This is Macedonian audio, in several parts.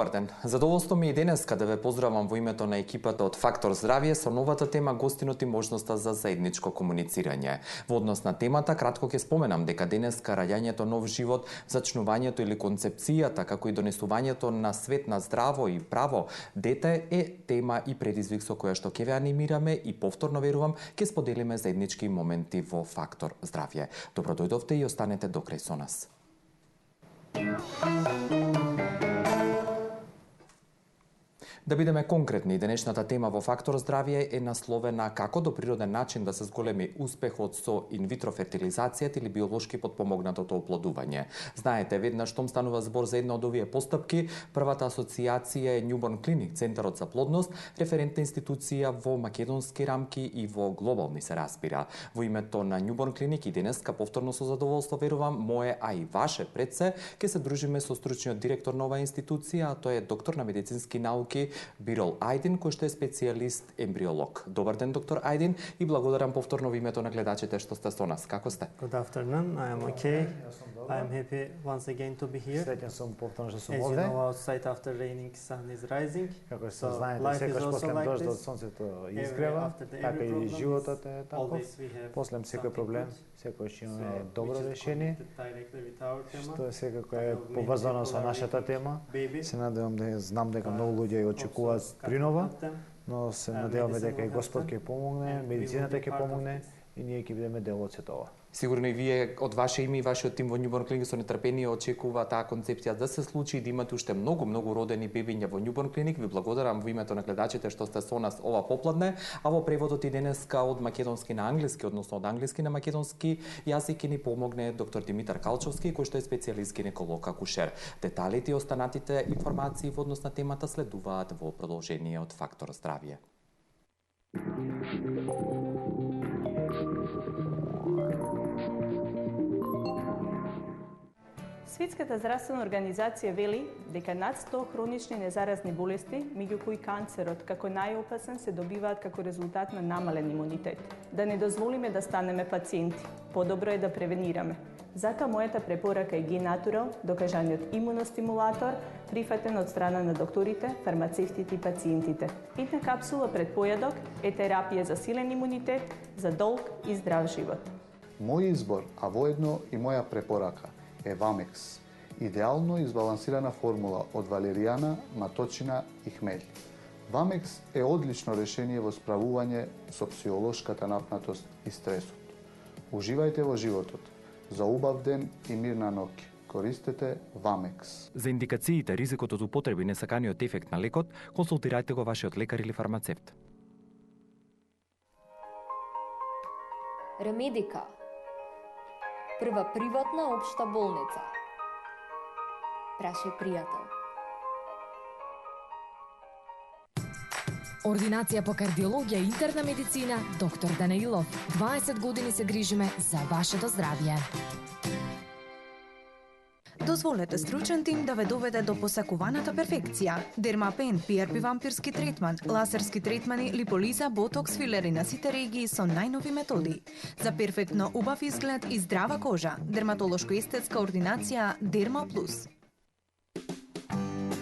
Добар ден. Задоволство ми и денеска да ве поздравам во името на екипата од Фактор Здравје со новата тема гостинот и можноста за заедничко комуницирање. Во однос на темата, кратко ќе споменам дека денеска раѓањето нов живот, зачнувањето или концепцијата, како и донесувањето на свет на здраво и право дете е тема и предизвик со која што ќе ве анимираме и повторно верувам ќе споделиме заеднички моменти во Фактор Здравје. Добро дојдовте и останете до крај со нас. Да бидеме конкретни, денешната тема во Фактор Здравје е насловена како до природен начин да се зголеми успехот со инвитро фертилизацијата или биолошки потпомогнатото оплодување. Знаете, веднаш штом станува збор за една од овие постапки, првата асоциација е Newborn Clinic, Центарот за плодност, референтна институција во македонски рамки и во глобални се разбира. Во името на Newborn Clinic и денеска повторно со задоволство верувам, мое, а и ваше пред се, ќе се дружиме со стручниот директор на оваа институција, а тој е доктор на медицински науки Бирол Ајдин, кој што е специјалист ембриолог. Добар ден, доктор Ајдин, и благодарам повторно во името на гледачите што сте со нас. Како сте? Good afternoon. I am okay. I am happy once again to be here. Среќен сум повторно што сум As you овде. know, outside after raining, sun is rising. Како што So, знаете, life is секогаш also после like дождот this. сонцето изгрева, After the така every и problem животот is е таков. always we have После секој something проблем, good. секогаш So, имаме добро which is решение, connected directly with our tema. што секако Couple е of поврзано many со people are нашата waiting тема. baby. Се надевам да знам дека многу луѓе ја очекуваат Also, принова, couple of them. но се надеваме medicine дека и will Господ help ќе them, помогне, and we will медицината be ќе part of помогне this. и ние ќе бидеме дел од сето ова. Сигурно и вие од ваше име и вашиот тим во Newborn Clinic со нетрпение очекува таа концепција да се случи и да имате уште многу родени бебиња во Newborn Clinic. Ви благодарам во името на гледачите што сте со нас ова попладне, а во преводот и денеска од македонски на англиски, односно од англиски на македонски јазик ни помогне доктор Димитар Калчовски, кој што е специјалист гинеколог акушер. Деталите и останатите информации во однос на темата следуваат во продолжение од Фактор Здравје. Светската здравствена организација вели дека над 100 хронични незаразни болести, меѓу кои канцерот како најопасен, се добиваат како резултат на намален имунитет. Да не дозволиме да станеме пациенти, подобро е да превенираме. Затоа мојата препорака е G-Natural, докажаниот имуностимулатор, прифатен од страна на докторите, фармацевтите и пациентите. Една капсула пред појадок е терапија за силен имунитет, за долг и здрав живот. Мој избор, а воедно и моја препорака е Вамекс, идеално избалансирана формула од валеријана, маточина и хмели. Вамекс е одлично решение во справување со психолошката напнатост и стресот. Уживајте во животот. За убав ден и мирна ноќ. Користете Вамекс. За индикациите, ризикот од употреби и несаканиот ефект на лекот, консултирајте го вашиот лекар или фармацевт. Ремедика. Прва приватна општа болница. Прашај пријател. Ординација по кардиологија и интерна медицина, доктор Данаилов. 20 години се грижиме за вашето здравје. Дозволете стручен тим да ве доведе до посакуваната перфекција. Дермапен, PRP вампирски третман, лазерски третмани, липолиза, ботокс, филери на сите регии со најнови методи. За перфектно убав изглед и здрава кожа, дерматолошко-естетска ординација Дерма Плюс.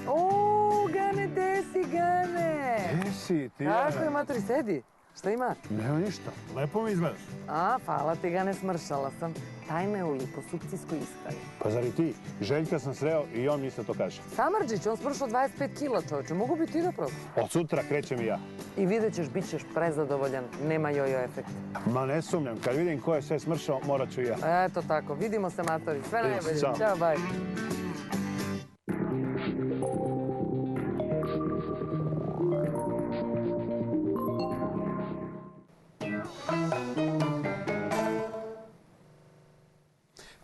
О, Гане, де си, Гане? Де си, ти? Како е, матери, седи? Што има? Нема ништо. Лепо ми изгледаш. А, фала ти, Гане, смршала сам. Тајме ули по сукциско исхрани. Па заради ти, Желјка сам срeo и он ми исто то каже. Самрџич, он спршал 25 кила, човече. Могу би ти да пробаш? Од сутра кречем и ја. И видеќеш, бичеш презадоволен. Нема јојо ефект. Ма не сумњам, кад видим кој е све смршao, морат ću и ја. Ето тако, видимо се, матори. Све Видимо се, најбоље. чао. Чао, бај.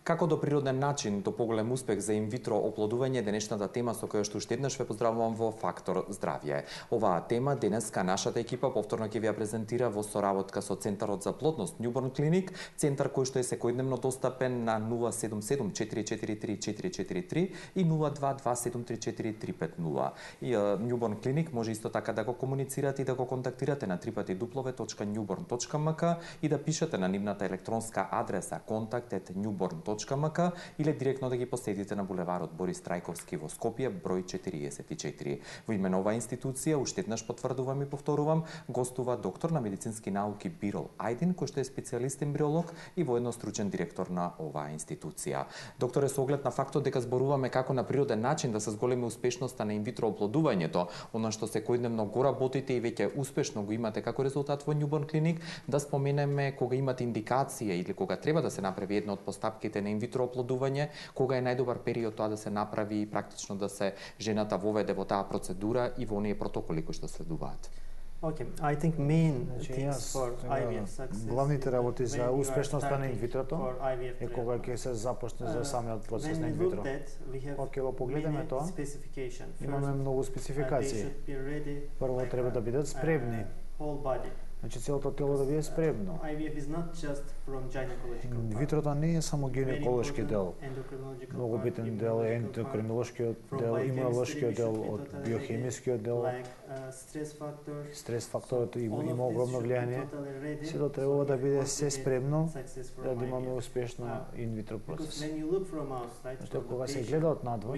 Како до природен начин до поголем успех за инвитро оплодување денешната тема со која што уште еднаш ве поздравувам во Фактор Здравје. Оваа тема денеска нашата екипа повторно ќе ви ја презентира во соработка со Центарот за плодност Newborn Clinic, центар кој што е секојдневно достапен на 077 443 443 и 022734350. И Newborn Clinic може исто така да го комуницирате и да го контактирате на www.newborn.mk и да пишете на нивната електронска адреса contact@newborn.mk www.invitroplodување.mк или директно да ги посетите на булеварот Борис Трајковски во Скопје, број 44. Во име на оваа институција, уште еднаш потврдувам и повторувам, гостува доктор на медицински науки Бирол Ајдин, кој што е специјалист ембриолог и воедно стручен директор на оваа институција. Докторе, со оглед на фактот дека зборуваме како на природен начин да се зголеми успешноста на инвитро оплодувањето, она што секојдневно го работите и веќе успешно го имате како резултат во Newborn Clinic, да споменеме кога имате индикација или кога треба да се направи една од постапките на инвитро оплодување, кога е најдобар период тоа да се направи и практично да се жената воведе во таа процедура и во оние протоколи кои што следуваат. Okay, I think main things for IVF success. Главните работи за успешноста на инвитрото е кога ќе се започне за самиот процес на инвитро. Кога го погледаме тоа, имаме многу спецификации. Прво треба да бидат спремни. Значи целото тело да биде спремно. Инвитрото не е само гинеколошки дел. Многу битен дел е ендокринолошкиот дел, имунолошкиот дел, од биохемискиот дел. Стрес факторот има огромно влијание. Сето треба да биде се спремно да имаме успешно инвитро процес. Што кога се гледа од надвор,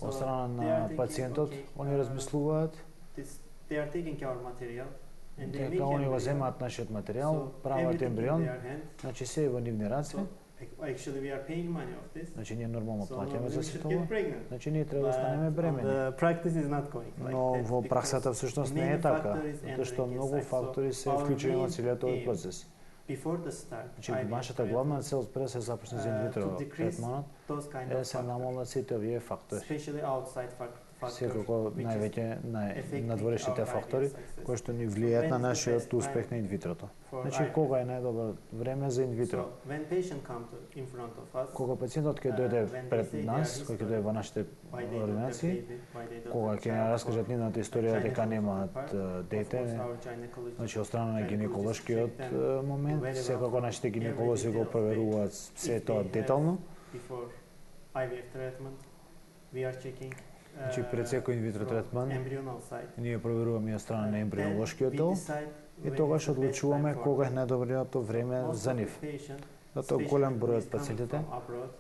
од страна на пациентот, они размислуваат дека они го земаат нашиот материјал, прават ембрион, значи се е во нивни раце. Значи ние нормално плаќаме за сето ова. Значи ние треба да станеме бремени. Но во праксата всушност не е така, затоа што многу фактори се вклучени во целиот овој процес. Значи нашата главна цел пред да се започне за инвитро третманот е да се намалат сите овие фактори. Секако највеќе надворешните фактори кои што ни влијаат на нашиот успех на инвитрото. Значи кога е најдобро време за инвитро? Кога пациентот ќе дојде пред нас, кој ќе дојде во нашите ординации, кога ќе ни раскажат нивната историја дека немаат дете, значи од страна на гинеколошкиот момент, секако нашите гинеколози го проверуваат се тоа детално. Значи пред секој инвитро третман ние проверуваме од страна на ембрионолошкиот дел и тогаш одлучуваме кога е најдобриото време за нив. Затоа голем број од пациентите,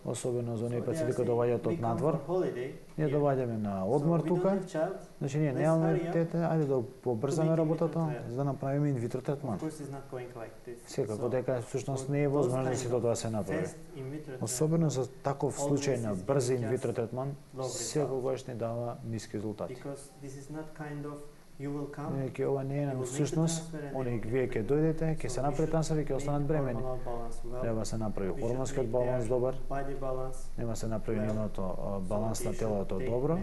особено за оние пациенти кои доаѓаат од надвор, ние доаѓаме на одмор тука, значи ние немаме дете, ајде да побрзаме работата, за да направиме инвитро третман. Секако дека всушност не е возможно да сето тоа се направи. Особено за таков случај на брз инвитро третман, секогаш ни дава ниски резултати. Ке ова не е на всушност, вие ќе дојдете, ќе се направи трансфер и ќе останат бремени. Треба се направи хормонскиот баланс добар, нема се направи нивното баланс на телото добро,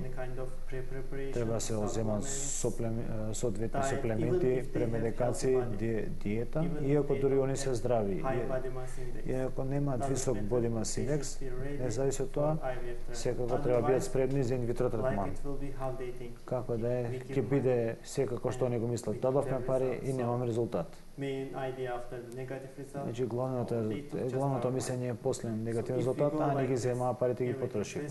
треба се оземат соодветни суплементи, премедикации, диета, иако дури они се здрави, иако немаат висок body mass index, не зависи од тоа, секако треба бидат спремни за инвитро третман. Како да е, ќе биде секако што не го мислат, дадовме пари и немаме резултат. Значи главното мислење е после негативен резултат, а не ги земаа парите и ги потрошивме.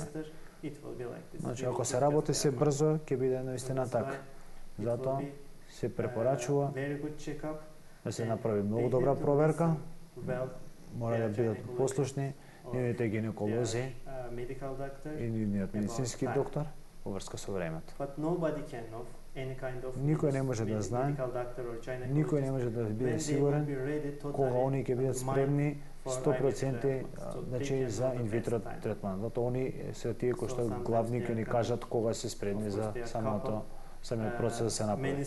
Значи ако се работи се брзо, ќе биде наистина така. Затоа се препорачува да се направи многу добра проверка, мора да бидат послушни нивните гинеколози и нивниот медицински доктор во врска со времето. Никој не може да знае, никој не може да биде сигурен кога они ќе бидат спремни 100% значи за инвитро третман. Затоа они се тие кои што главни ќе ни кажат кога се спремни за самиот процес да се направи.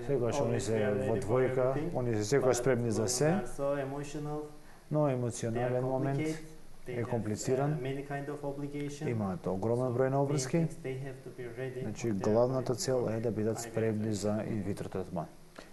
Секогаш они се во двојка, они се секогаш спремни за се, но емоционален момент е комплициран, имаат огромен број на обврски, значи главната цел е да бидат спремни за инвитро третман.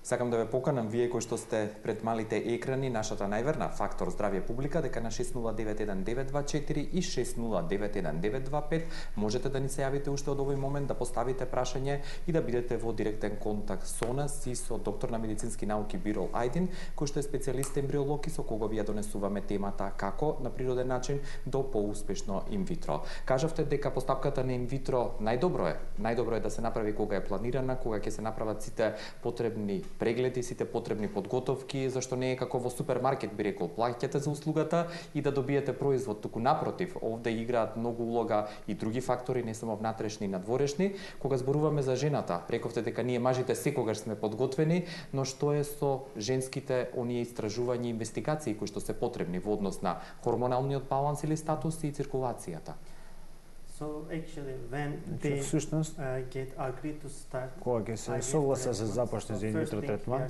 Сакам да ве поканам вие кои што сте пред малите екрани, нашата најверна Фактор здравје публика, дека на 6091-924 и 6091-925 можете да ни се јавите уште од овој момент, да поставите прашање и да бидете во директен контакт со нас и со доктор на медицински науки Бирол Ајдин, кој што е специјалист ембриолог и со кого ви ја донесуваме темата како на природен начин до поуспешно инвитро. Кажавте дека постапката на инвитро најдобро е да се направи кога е планирана, кога ќе се направат сите потребни прегледи, сите потребни подготовки, зашто не е како во супермаркет, би рекол, плаќате за услугата и да добиете производ, туку напротив, овде играат многу улога и други фактори, не само внатрешни и надворешни. Кога зборуваме за жената, рековте дека ние мажите секогаш сме подготвени, но што е со женските оние истражувања и инвестигации кои што се потребни во однос на хормоналниот баланс или статус и циркулацијата? Всушност, кога ќе се согласа се започне за инвитро третман,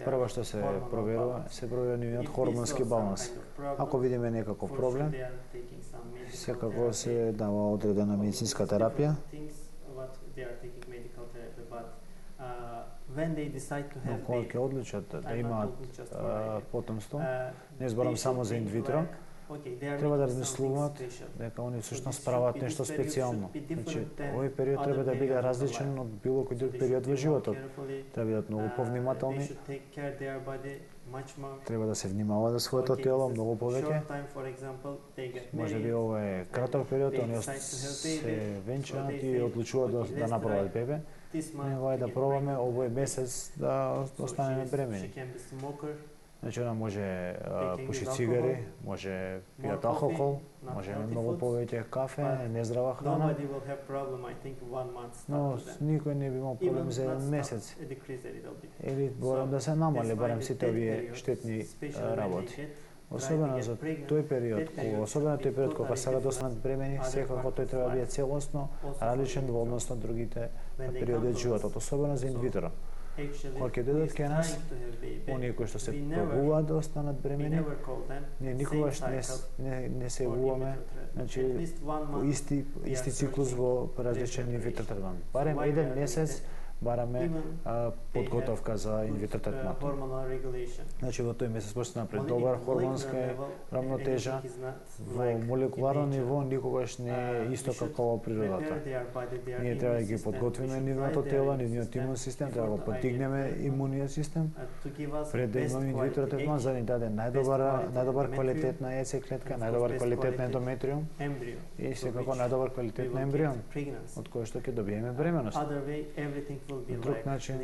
прво што се проверува нивниот хормонски баланс. Ако видиме некаков проблем, секако се дава одредена медицинска терапија. Но кога ќе одлучат да имаат потомство, не зборам само за инвитро, треба да размислуваат дека они всушност прават нешто специјално. Значи, овој период треба да биде различен од било кој друг период во животот. Треба да бидат многу повнимателни, треба да се внимава за своето тело многу повеќе. Може би ова е краток период, они се венчаат и одлучуваат да направат бебе. Него е да пробаме овој месец да останеме бремени. Значи, она може пуши цигари, може пијат алкохол, може многу повеќе кафе, нездрава храна. Но никој не би имал проблем за еден месец. Или барем да се намали, барем сите овие штетни работи. Особено за тој период, кога сега да останат бремени, секако тој треба да биде целосно различен во однос на другите периоди од животот, особено за инвитро. Кога ќе дойдат кај нас, оние кои што се пробуваат да останат бремени, ние никогаш не се јавуваме, значи исти циклус во различен инвитро третман. Барем еден месец бараме подготовка за инвитро третман. Значи во тој месец може да се направи добар хормонска рамнотежа, во молекуларно ниво никогаш не е исто како во природата. Ние треба да ги подготвиме нивното тело, нивниот имун систем, треба да го подигнеме имуниот систем, пред да имаме инвитро третман за да ни даде најдобар квалитет на яйцеклетка, најдобар квалитет на ендометриум и секако најдобар квалитет на ембрион, од кој што ќе добиеме бременост. Друг начин,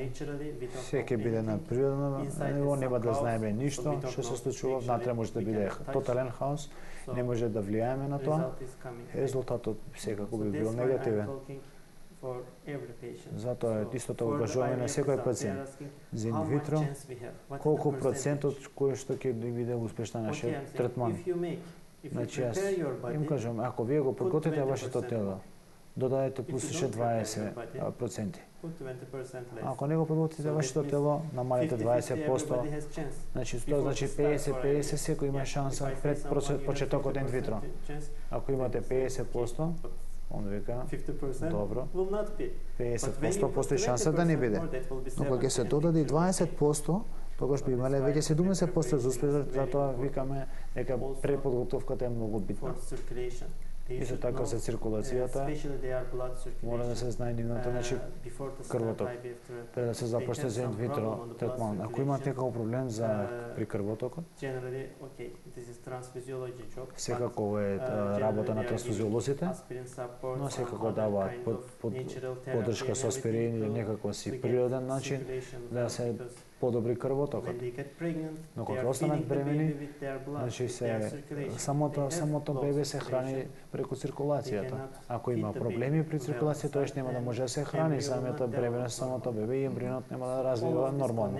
се ќе биде на природно ниво, нема да знаеме ништо што се случува, внатре може да биде тотален хаос, не може да влијаеме на тоа. Резултатот секако би бил негативен. Затоа истото го кажуваме на секој пациент. За инвитро, колку процентот кој што ќе биде успешна нашиот третман. Значи, јас им кажам, ако вие го подготвите вашето тело, додадете плюс 20%. Ако не го подготвите вашето тело, намалите 20%. Значи, тоа значи 50-50, секој има шанса пред почетокот инвитро. Ако имате 50%, он вика, добро, 50% постои шанса да не биде. Но кога ќе се додаде 20%, тогаш би имале веќе 70% за успех, затоа викаме дека преподготовката е многу битна. Исто така за циркулацијата, мора да се знае нивната крвоток. Пред да се започне за инвитро третман. Ако имате некој проблем при крвотокот, секако е работа на трансфузиолозите, но секако даваат поддршка со аспирин или некако си природен начин да се подобри крвотокот. Но кога останат бремени, значи самото бебе се храни преку циркулацијата. Ако има проблеми при циркулацијата, тоаш нема да може да се храни самата бременост, самото бебе и ембрионот нема да развива нормално.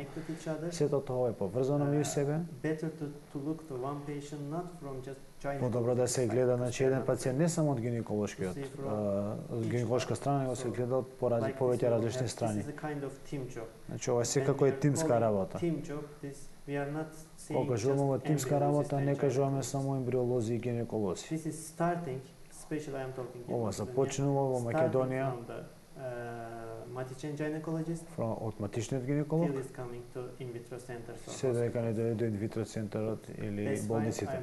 Сето тоа е поврзано меѓу себе. Подобро да се гледа на еден пациент не само од гинеколошка страна, него се гледа од повеќе различни страни. Значи ова секако е тимска работа. Кога кажуваме ова тимска работа, не кажуваме само ембриолози и гинеколози. Ова започнува во Македонија од матичниот гинеколог, се дека не дојде до инвитро центарот или болниците.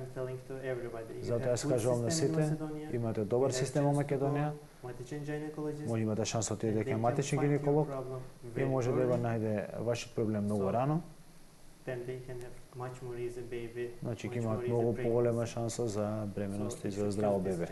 Затоа јас кажувам на сите, имате добар систем во Македонија, може имате шанса да отидете кај матичен гинеколог и може да го најде вашиот проблем многу рано Значи ќе имаат многу поголема шанса за бременост и за здраво бебе.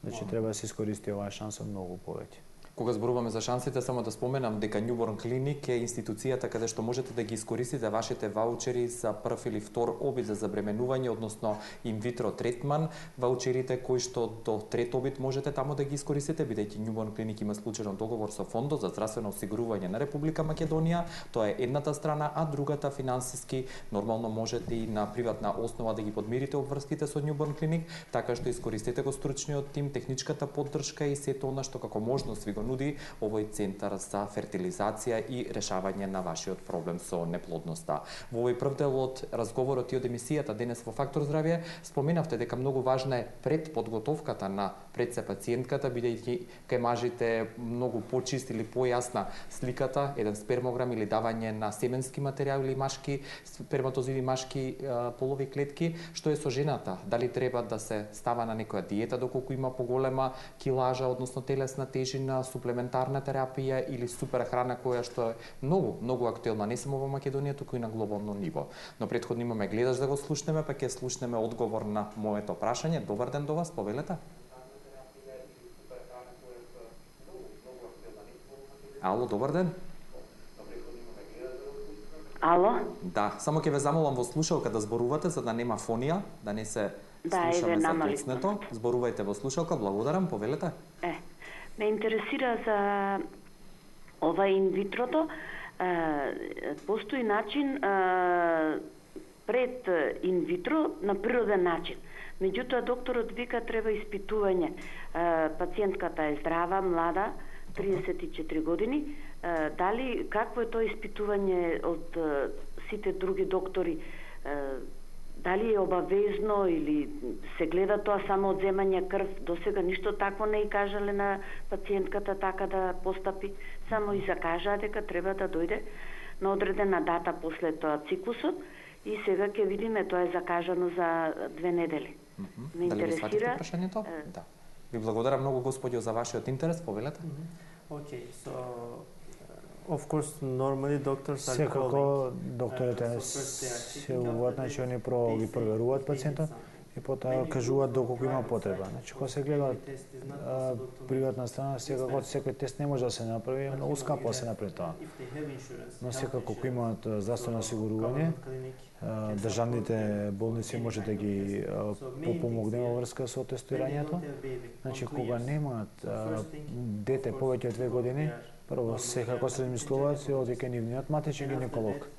Значи треба да се искористи оваа шанса многу повеќе. Кога зборуваме за шансите, само да споменам дека Newborn Clinic е институцијата каде што можете да ги искористите вашите ваучери за прв или втор обид за забременување, односно инвитро третман, ваучерите кои што до трет обид можете тамо да ги искористите, бидејќи Newborn Clinic има склучен договор со Фондот за здравствено осигурување на Република Македонија. Тоа е едната страна, а другата финансиски нормално можете и на приватна основа да ги подмирите обврските со Newborn Clinic, така што искористите го стручниот тим, техничката поддршка и сето она што како можност ви го нуди овој центар за фертилизација и решавање на вашиот проблем со неплодноста. Во овој прв дел од разговорот и од емисијата денес во Фактор здравје споменавте дека многу важна е предподготовката на пред се пациентката, бидејќи кај мажите многу почист или појасна сликата, еден спермограм или давање на семенски материјал или машки сперматозиди, машки полови клетки. Што е со жената? Дали треба да се става на некоја диета доколку има поголема килажа, односно телесна тежина, суплементарна терапија или супер храна која што е многу актуелна не само во Македонија, туку и на глобално ниво. Но претходно имаме гледаш да го слушнеме, па ќе слушнеме одговор на моето прашање. Добар ден до вас, повелете. Ало, добар ден. Ало? Да, само ќе ве замолам во слушалка да зборувате за да нема фонија, да не се слушаме заклучнето. Зборувајте во слушалка, благодарам, повелете. Ме интересира за ова инвитрото. Постои начин пред инвитро на природен начин. Меѓутоа, докторот вика треба испитување. Пациентката е здрава, млада, 34 години. Дали, какво е тоа испитување од сите други доктори? Дали е обавезно или се гледа тоа само од земање крв? Досега ништо такво не и кажале на пациентката така да постапи. Само и закажаа дека треба да дојде на одредена дата после тоа циклусот и сега ќе видиме, тоа е закажано за 2 недели. Ме интересира прашањето? Да. Ви благодарам многу господјо за вашиот интерес, повелете. Of course, normally doctors are секако докторите се уват, значи они ги проверуваат пациентот и потоа кажуваат доколку има потреба. Значи кога се гледа приватна страна, секако секој тест не може да се направи, многу скапо да се направи тоа. Но секако кога имаат здравствено осигурување, државните болници може да ги помогне во врска со тестирањето. Значи кога немаат дете повеќе од 2 години, прво секако се размислуваат се оди кај нивниот матичен гинеколог.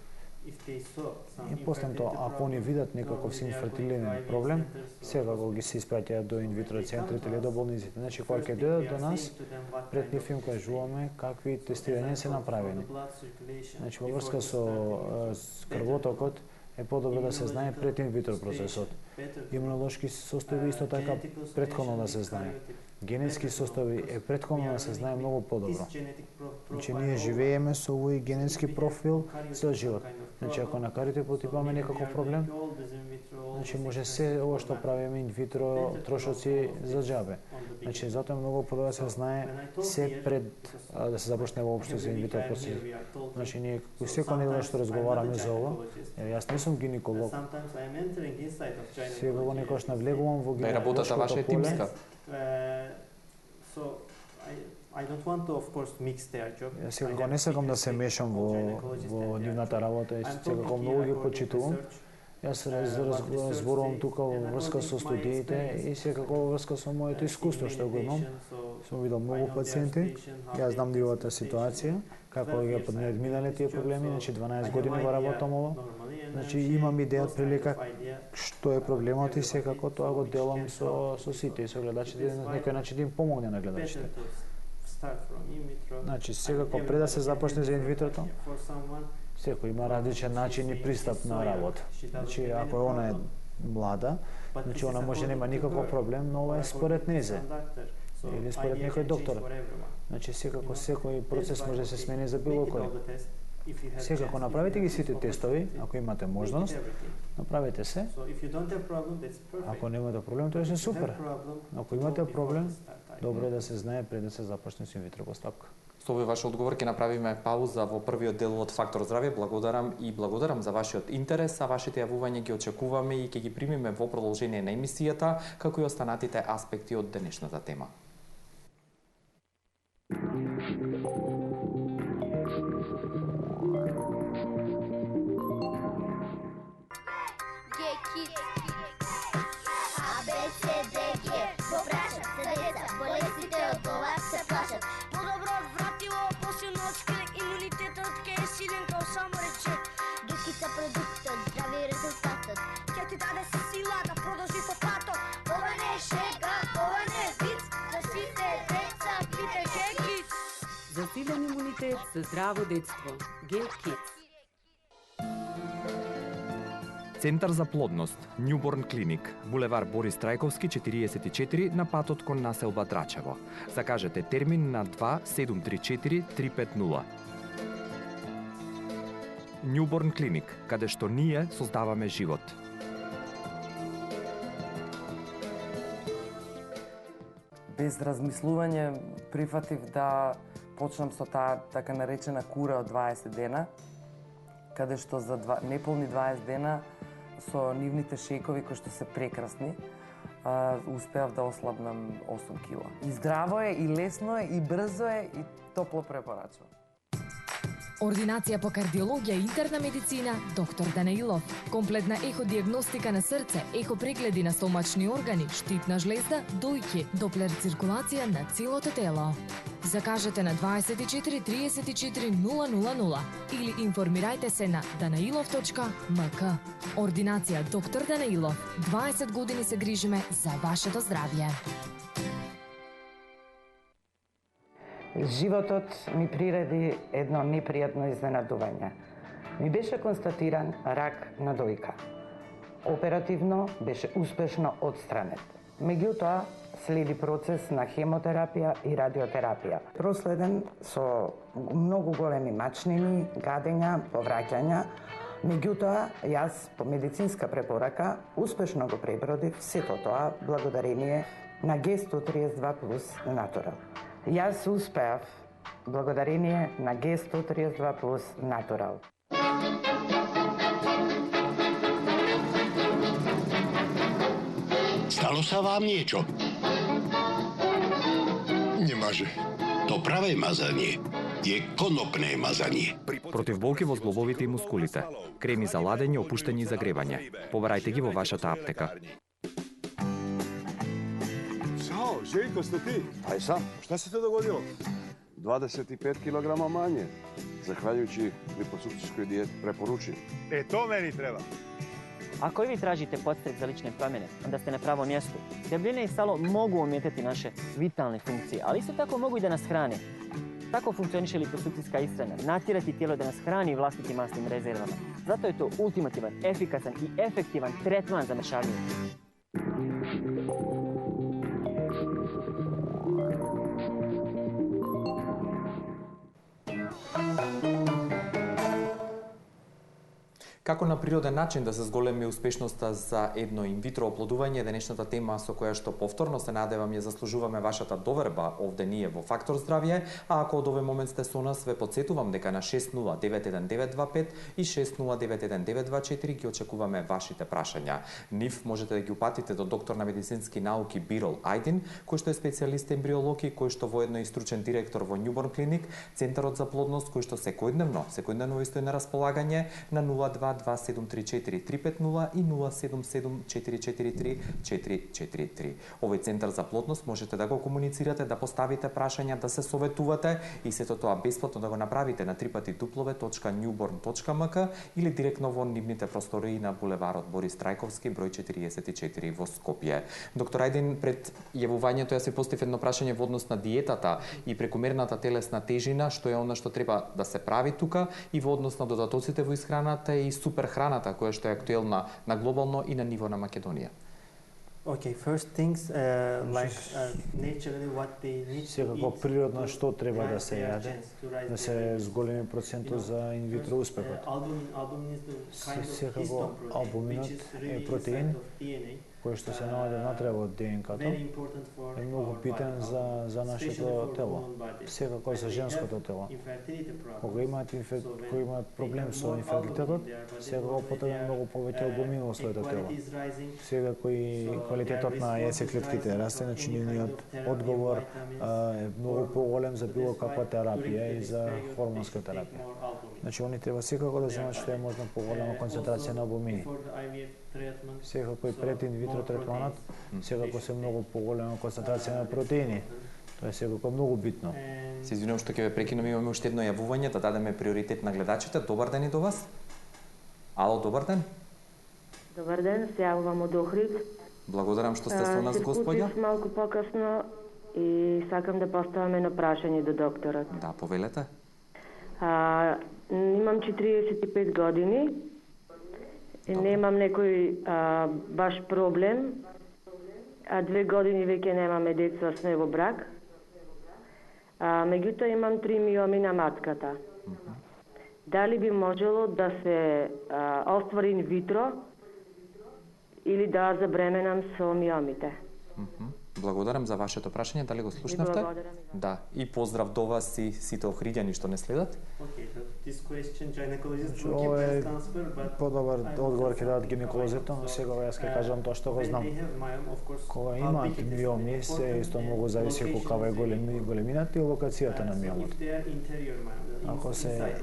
И после тоа, ако они видат некаков инфертилен проблем, секако ги се испраќаат до инвитро центрите или до болниците. Значи кога ќе дојдат до нас, пред нив им кажуваме какви тестирања се направени. Значи во врска со крвотокот е подобро да се знае пред инвитро процесот. Имунолошки состојби исто така претходно да се знае. Генетски состојби е претходно да се знае многу подобро. Значи ние живееме со овој генетски профил цел живот. Значи ако на кариотипот имаме некаков проблем, значи може се ова што правиме инвитро трошоци за џабе. Значи затоа е многу подобро да се знае се пред да се започне воопшто со инвитро процес. Значи ние секој недела што разговараме за ова, јас не сум гинеколог. Сега некош навлегувам во гинеколошкото поле. Работата ваша е тимска. Јас секако не сакам да се мешам во нивната работа и секако многу ги почитувам. Јас зборувам тука во врска со студиите и секако во врска со моето искуство што го имам. Сум видел многу пациенти, јас знам нивната ситуација, како ги подминале тие проблеми, значи 12 години го работам ово. Значи имам идеја од прилика што е проблемот и секако тоа го делам со сите и со гледачите, на некој начин да им помогне на гледачите. Значи секако пред да се започне за инвитрото, секој има различен начин и пристап на работа. Значи ако она е млада, значи она може нема никаков проблем, но ова е според незе или според некој доктор. Значи секако секој процес може да се смени за било кој. Секако направете ги сите тестови, ако имате можност, направете се. Ако немате проблем, тоа е супер. Ако имате проблем, добро е да се знае пред да се започне со инвитро постапка. Со овој ваш одговор ќе направиме пауза во првиот дел од Фактор здравје. Благодарам за вашиот интерес, а вашите јавувања ги очекуваме и ќе ги примиме во продолжение на емисијата, како и останатите аспекти од денешната тема. Засилен имунитет за здраво детство. G-Kids. Центар за плодност, Newborn Clinic, булевар Борис Трајковски 44 на патот кон населба Драчево. Закажете термин на 2734 350. Newborn Clinic, каде што ние создаваме живот. Без размислување прифатив да почнам со таа така наречена кура од 20 дена, каде што за неполни 20 дена со нивните шекови кои што се прекрасни, успеав да ослабнам 8 кила. И здраво е, и лесно е, и брзо е, и топло препорачувам. Ординација по кардиологија и интерна медицина, доктор Данаилов. Комплетна еходиагностика на срце, ехопрегледи на стомачни органи, штитна жлезда, дојки, доплер циркулација на целото тело. Закажете на 24 34 000 или информирајте се на danailov.mk. Ординација доктор Данаилов. 20 години се грижиме за вашето здравје. Животот ми приреди едно непријатно изненадување. Ми беше констатиран рак на дојка. Оперативно беше успешно отстранет. Меѓутоа, следи процес на хемотерапија и радиотерапија. Проследен со многу големи мачнини, гадења, повраќања. Меѓутоа, јас по медицинска препорака успешно го пребродив сето тоа благодарение на G132 плюс Natural. Јас успеав благодарение на G132 плюс Natural. Stalo sa vám niečo? Nemaže. To pravé mazanie je konopné mazanie. Против болки во зглобовите и мускулите. Креми за ладење, опуштање и загревање. Побарајте ги во вашата аптека. Ćao, Željko, ste ti? Aj sam. Šta se to dogodilo? 25 kg manje, zahvaljujući liposukcijskoj dijeti. Preporučujem. To meni treba. Ako i vi tražite podstrek za lične promjene, onda ste na pravom mjestu. Debljine i salo mogu ometati naše vitalne funkcije, ali isto tako mogu i da nas hrane. Tako funkcioniše liposukcijska ishrana, natjerati tijelo da nas hrani vlastitim masnim rezervama. Zato je to ultimativan, efikasan i efektivan tretman za mršavljenje. Како на природен начин да се зголеми успешноста за едно инвитро оплодување, денешната тема со која што повторно се надевам ја заслужуваме вашата доверба овде ние во Фактор здравје, а ако од овој момент сте со нас, ве потсетувам дека на 6091-925 и 6091-924 ги очекуваме вашите прашања. Нив можете да ги упатите до доктор на медицински науки Бирол Ајдин, кој што е специјалист ембриолог и кој што воедно е стручен директор во Newborn Clinic, Центарот за плодност, кој што секојдневно ви стои на располагање на 022734 350 и 077 443. Овој центар за плодност можете да го комуницирате, да поставите прашања, да се советувате и сето тоа бесплатно да го направите на www.newborn.mk или директно во нивните простории на булеварот Борис Трајковски, број 44 во Скопје. Доктор Ајдин, пред јавувањето ја се постав едно прашање во однос на диетата и прекомерната телесна тежина, што е она што треба да се прави тука и во однос на додатоците во исхраната и суперхраната која што е актуелна на глобално и на ниво на Македонија. Okay, first things naturally what they need to eat. Природно што треба да се јаде, да се зголеми процентот за инвитро успехот. Albumin is the kind of Секако histone protein, which is really протеин, inside of DNA. кој што се наоѓа внатре во ДНК-то е многу битен за нашето тело, секако за женското тело. Кога имаат проблем со инфертилитетот, секако потребен многу повеќе албумин во своето тело. Секако и квалитетот на јајцеклетките расте, значи нивниот одговор е многу поголем за било каква терапија и за хормонска терапија. Значи, они треба секако да земат што е можно поголема концентрација на албумини. Секако и пред инвитро третманот, секако се многу поголема концентрација на протеини. Тоа е секако многу битно. Се извинувам што ќе ве прекинам, имаме уште едно јавување, да дадеме приоритет на гледачите. Добар ден и до вас. Ало, добар ден. Добар ден, се јавувам од Охрид. Благодарам што сте со нас, господја. Се спустив малку покасно и сакам да поставам едно прашање до докторот. Да, повелете. Имам 45 години. Немам некој баш проблем. 2 години веќе немаме деца, сме во брак. Меѓутоа имам 3 миоми на матката. Дали би можело да се оствари инвитро или да забременам со миомите? Благодарам за вашето прашање, дали го слушнавте? Да, и поздрав до вас и сите охриѓани што не следат. Ова е подобар одговор ќе дадат гинеколозите, но сега јас ќе кажам тоа што го знам. Кога имаат миоми, се исто многу зависи каква е големината и локацијата на миомот. Ако се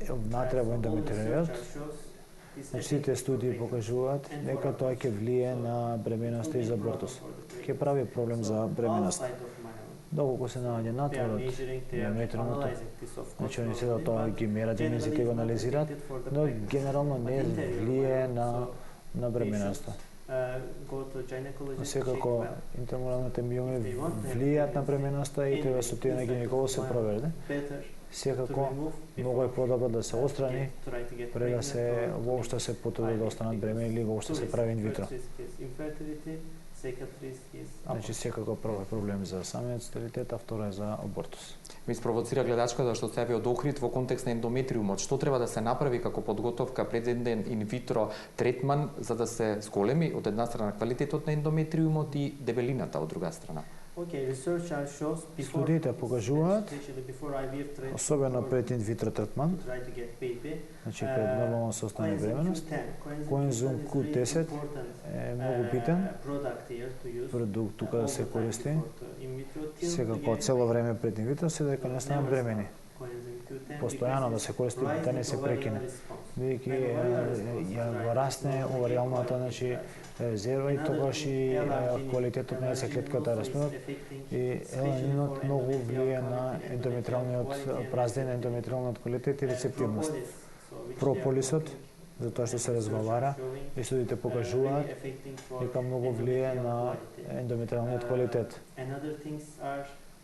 внатре во ендометриот, сите студии покажуваат дека тоа ќе влие на бременоста и за абортус. Ќе прави проблем за бременоста. Доколку се наоѓа натвор од ендометриумото, значи они сега тоа ги мерат димензиите и го анализираат, но генерално не влие на бременоста. Секако интерморалните миоми влијаат на бременоста и треба со тие на гинеколог се проверде. Секако многу е подобро да се отстрани пред да се воопшто се потруди да останат бремени или воопшто се прави инвитро. Значи секако прво е проблем за самиот стерилитет, а второ е за абортус. Ми спровоцира гледачката што се јави од Охрид во контекст на ендометриумот. Што треба да се направи како подготовка пред еден инвитро третман за да се зголеми од една страна квалитетот на ендометриумот и дебелината од друга страна? Студиите покажуваат, особено пред инвитро третман, значи пред нормално состојание бременост, коензум Q10 е многу битен продукт тука да се користи. Секако цело време пред инвитро се дека не станат бремени. Постојано да се користи, да не се прекине. Бидејќи ја расне оваријалната, значи резерва и тогаш и квалитетот на јајцеклетката распнат и еланинот многу влие на ендометриалниот празден, ендометриалниот квалитет и рецептивност. Прополисот, за тоа што се разговара, и студиите покажуваат дека многу влие на ендометриалниот квалитет.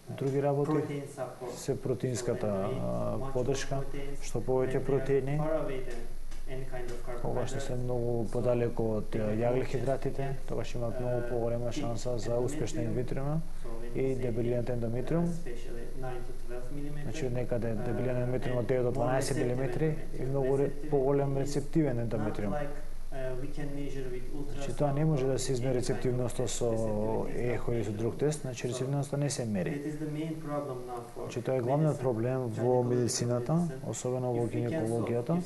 Други работи се протеинската поддршка, што повеќе протеини, кога што се многу подалеку од јаглехидратите, тогаш имаат многу поголема шанса за успешна инвитриума и дебелината ендометриум. Значи од некаде дебелина ендометриум од 9 до 12 мм и многу поголем рецептивен ендометриум. Значи тоа не може да се измери рецептивноста со ехо или со друг тест, значи рецептивноста не се мери. Значи тоа е главниот проблем во медицината, особено во гинекологијата.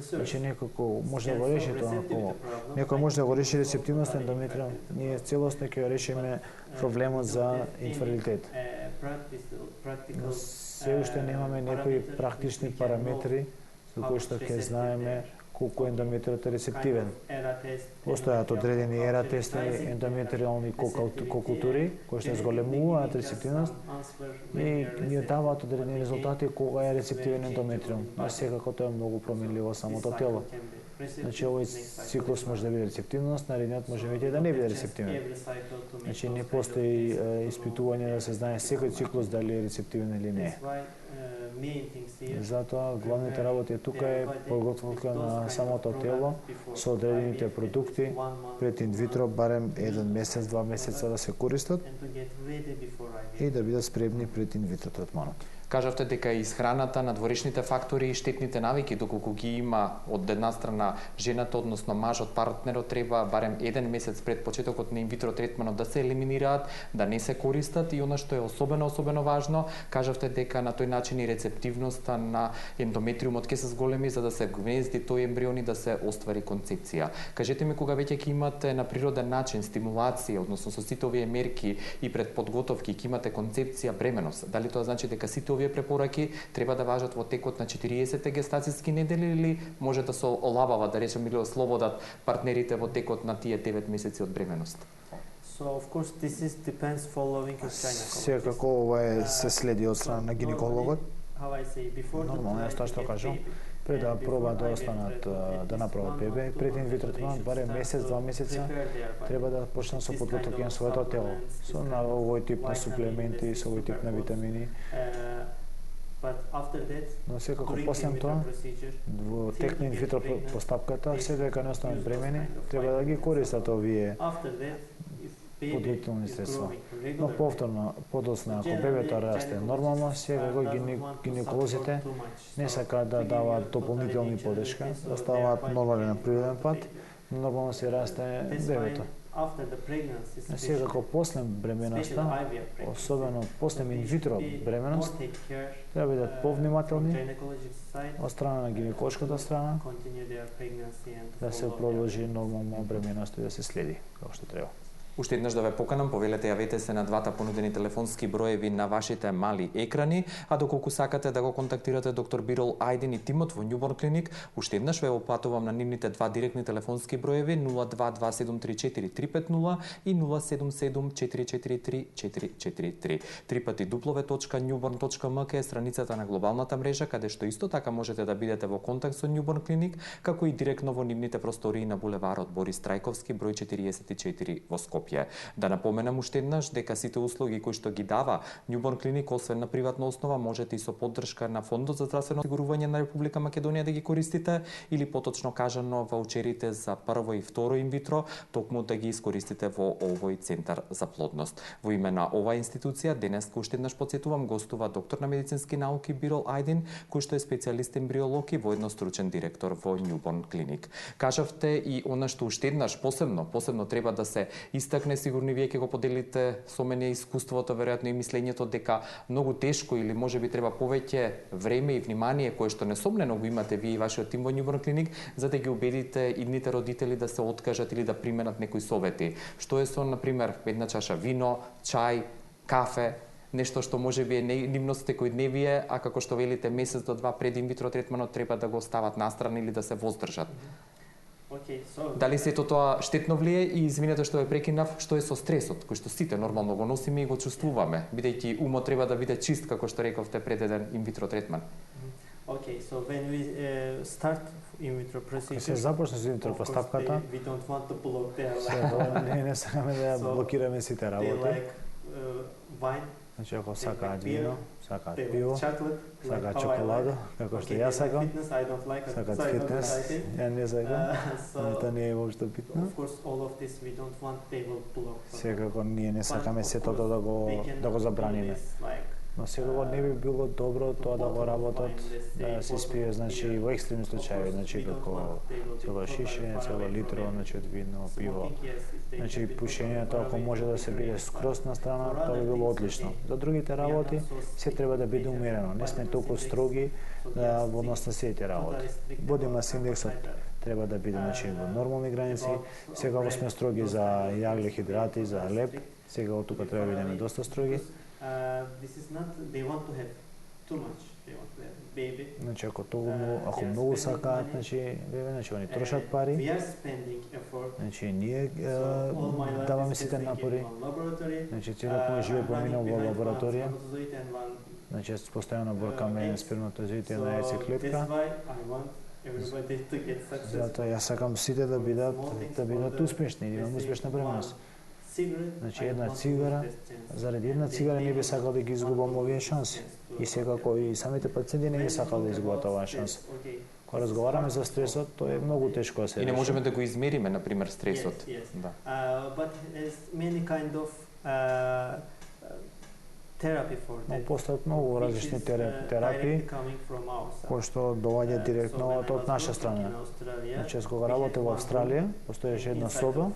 Значи некако може да го реши тоа, ако некој може да го реши рецептивноста ендометриум, ние целосно ќе решиме проблемот за инферилитет. Но се уште немаме некои практични параметри за кои што ќе знаеме колку ендометриот е рецептивен. Постојат одредени ера тести, ендометриални кокултури, кои што зголемуваат рецептивност и ни даваат одредени резултати кога е рецептивен ендометриум. Но секако тоа е многу променливо самото тело. Значи овој циклус може да биде рецептивност, наредниот може веќе да не биде рецептивен. Значи не постои испитување да се знае секој циклус дали е рецептивен или не. Затоа главните работи тука е подготовка на самото тело со одредените продукти пред инвитро барем 1 месец, 2 месеца да се користат и да бидат спремни пред инвитро третманот. Кажавте дека исхраната, надворешните фактори и штетните навики, доколку ги има од една страна жената, односно мажот, партнерот, треба барем 1 месец пред почетокот на инвитро третманот да се елиминираат, да не се користат, и она што е особено важно, кажавте дека на тој начин и рецептивноста на ендометриумот ќе се зголеми за да се гнезди тој ембриони, да се оствари концепција. Кажете ми, кога веќе ќе имате на природен начин стимулација, односно со сите овие мерки и пред подготовки ќе имате концепција бременост, дали тоа значи дека сите овие препораки треба да важат во текот на 40 гестацијски недели или може да се олабава, да речем, или ослободат партнерите во текот на тие 9 месеци од бременост? Секако ова се следи од страна на гинекологот. Нормално е тоа што кажам. Пред да проба да останат да направат бебе, пред инвитро третманот барем месец, 2 месеца треба да почнат со подготовка на своето тело. Со на овој тип на суплементи, со овој тип на витамини. Но секако после тоа, во тек на инвитро постапката, се дека не останат бремени, треба да ги користат овие подлителни средства. Но повторно, подоцна, ако бебето расте нормално, секако гинеколозите не сакаат да даваат дополнителни поддршка, да ставаат нормален природен пат, нормално се расте бебето. Секако после бременоста, особено после инвитро бременост, треба да бидат повнимателни од страна на гинеколошката страна, да се продолжи нормално бременоста и да се следи како што треба. Уште еднаш да ве поканам, повелете, јавете се на двата понудени телефонски броеви на вашите мали екрани, а доколку сакате да го контактирате доктор Бирол Ајдин и тимот во Њуборн клиник, уште еднаш ве опатувам на нивните два директни телефонски броеви 022734 и 077-443-443. Трипати www.newborn.mk е страницата на глобалната мрежа, каде што исто така можете да бидете во контакт со Њуборн клиник, како и директно во нивните простории на булеварот Борис Трајковски, број 44 во Скопје. Да напоменам уште еднаш дека сите услуги кои што ги дава Њуборн клиник, освен на приватна основа, можете и со поддршка на Фондот за здравствено осигурување на Република Македонија да ги користите, или поточно кажано ваучерите за прво и второ инвитро, токму да ги искористите во овој центар за плодност. Во име на оваа институција, денес уште еднаш подсетувам, гостува доктор на медицински науки Бирол Ајдин, кој што е специјалист ембриолог и воедно стручен директор во Њуборн клиник. Кажавте и она што уште еднаш посебно треба да се истакне, сигурно вие ќе го поделите со мене искуството, веројатно и мислењето дека многу тешко или можеби треба повеќе време и внимание кое што несомнено го имате вие и вашиот тим во Њуборн клиник, за да ги убедите идните родители да се откажат или да применат некои совети. Што е со, например, една чаша вино, чај, кафе, нешто што можеби е нивно секојдневие, а како што велите месец до два пред инвитро третманот треба да го стават настрана или да се воздржат. Дали сето тоа штетно влие? И извинете што ве прекинав, што е со стресот, кој што сите нормално го носиме и го чувствуваме, бидејќи умот треба да биде чист, како што рековте, пред еден инвитро третман. So when we start in vitro procedure, се започне со инвитро постапката, we don't want to block their не сакаме да блокираме сите работи. Wine, значи ако сакаат вино, сакаат пиво, сакаат чоколадо, како што јас сакам, сакаат фитнес, ја не сакам, тоа не е воопшто битно. Секако ние не сакаме сето да го забраниме. Но секако не би било добро тоа да го работат, да се спие, значи, во екстремни случаи, значи, како цело шише, цело литро, значи, од вино, пиво. Значи, пушењето, ако може да се биде скроз на страна, тоа би било одлично. За другите работи, се треба да биде умерено. Не сме толку строги во однос на сите работи. Body mass индексот треба да биде, значи, во нормални граници. Секако сме строги за јагле, хидрати, за леп. Секако тука треба да бидеме доста строги. This is not, they want to have too much, they want to have baby. Значи, ако многу сакаат, значи, бебе, значи, они трошат пари. We are spending effort. Значи, ние даваме сите напори. Значи, целиот мој живот поминал во лабораторија. Значи, јас постојано боркаме сперматозоидите на јајце клетка. Затоа јас сакам сите да бидат успешни, да имам успешна бременост. Значи, една цигара, заради една цигара не би сакал да ги изгубам овие шанси. И секако и самите пациенти не би сакал да изгубат оваа шанса. Кога разговараме за стресот, тоа е многу тешко да се реши. И не можеме да го измериме, например, стресот. But there's many kind of Постојат многу различни терапии кои што доаѓаат директно од наша страна. Значи, кога работев во Австралија, постоеше една соба,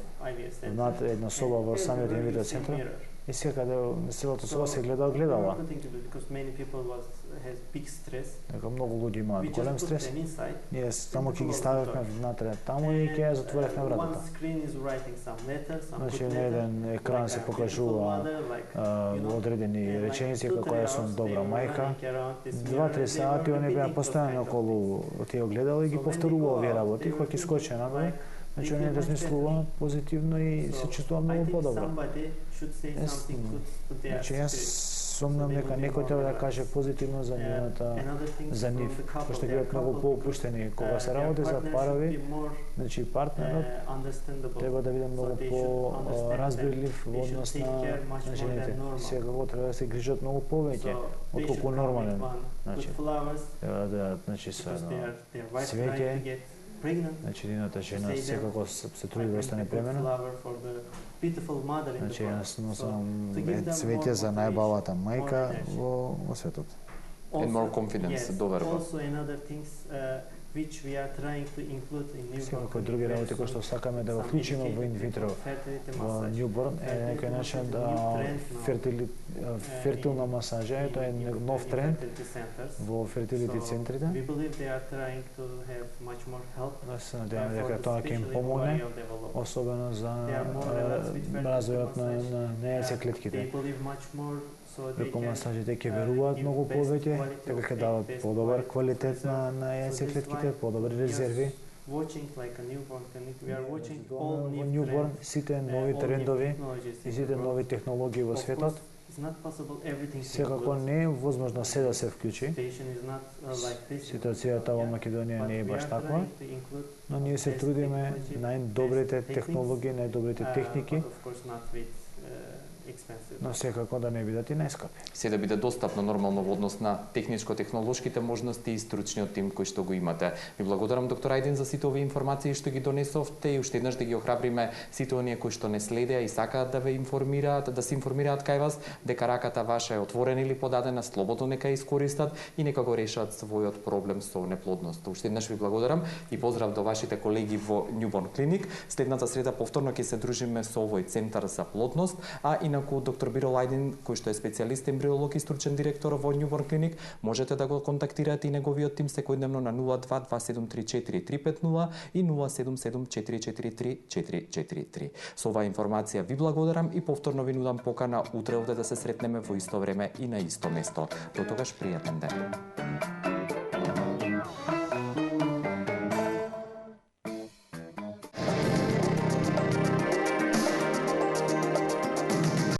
една соба во самиот инвитро центар, и секаде целото соба се гледа огледала. Дека многу луѓе имаат голем стрес. Ние само ќе ги ставивме внатре таму и ќе затворевме вратата. Значи, на еден екран се покажува одредени реченици како ја сум добра мајка. 2-3 сати они беа постојано околу тие огледала и ги повторува овие работи, кога ќе скочи надолу. Значи, они размислуваат позитивно и се чувствува многу подобро. Значи, јас сумнам дека некој треба да каже позитивно за за нив, пошто ќе бидат многу поопуштени. Кога се работи за парови, значи партнерот треба да биде многу по-разбирлив во однос на жените. Секако треба да се грижат многу повеќе отколку нормален. Значи, цвеќе, значи, едната жена секако се труди да остане бремена. Значи, јас носам цвеќе за најбавата мајка во светот. And more confidence, доверба. Секако други работи кои што сакаме да го вклучиме во инвитро, во Ньюборн, е некој начин да фертилна масажа, тоа е нов тренд во фертилити центрите. Да се надеваме дека тоа ќе им помогне, особено за развојот на јајцеклетките. Преку масажите ќе веруваат многу повеќе, дека ќе дават подобар квалитет на јајцеклетките, подобри резерви. Во Ньюборн сите нови трендови и сите нови технологии во светот, секако не е возможно се да се вклучи. Ситуацијата во Македонија не е баш таква, но ние се трудиме најдобрите технологии, најдобрите техники, но секако да не бидат и најскапи. Се да биде достапно нормално во однос на техничко-технолошките можности и стручниот тим кој што го имате. Ви благодарам, доктор Ајдин, за сите овие информации што ги донесовте и уште еднаш да ги охрабриме сите оние кои што не следеа и сакаат да ве информираат, да се информираат кај вас, дека раката ваша е отворена или подадена, слободно нека искористат и нека го решат својот проблем со неплодност. Уште еднаш ви благодарам и поздрав до вашите колеги во Ньюборн клиник. Следната среда повторно ќе се дружиме со овој центар за плодност, а инаку доктор Бирол Ајдин, кој што е специјалист ембриолог и стручен директор во Ньюборн клиник, можете да го контактирате и неговиот тим секојдневно на 022734 и 077443 Со оваа информација ви благодарам и повторно ви нудам покана утре овде да се сретнеме во исто време и на исто место. До тогаш пријатен ден.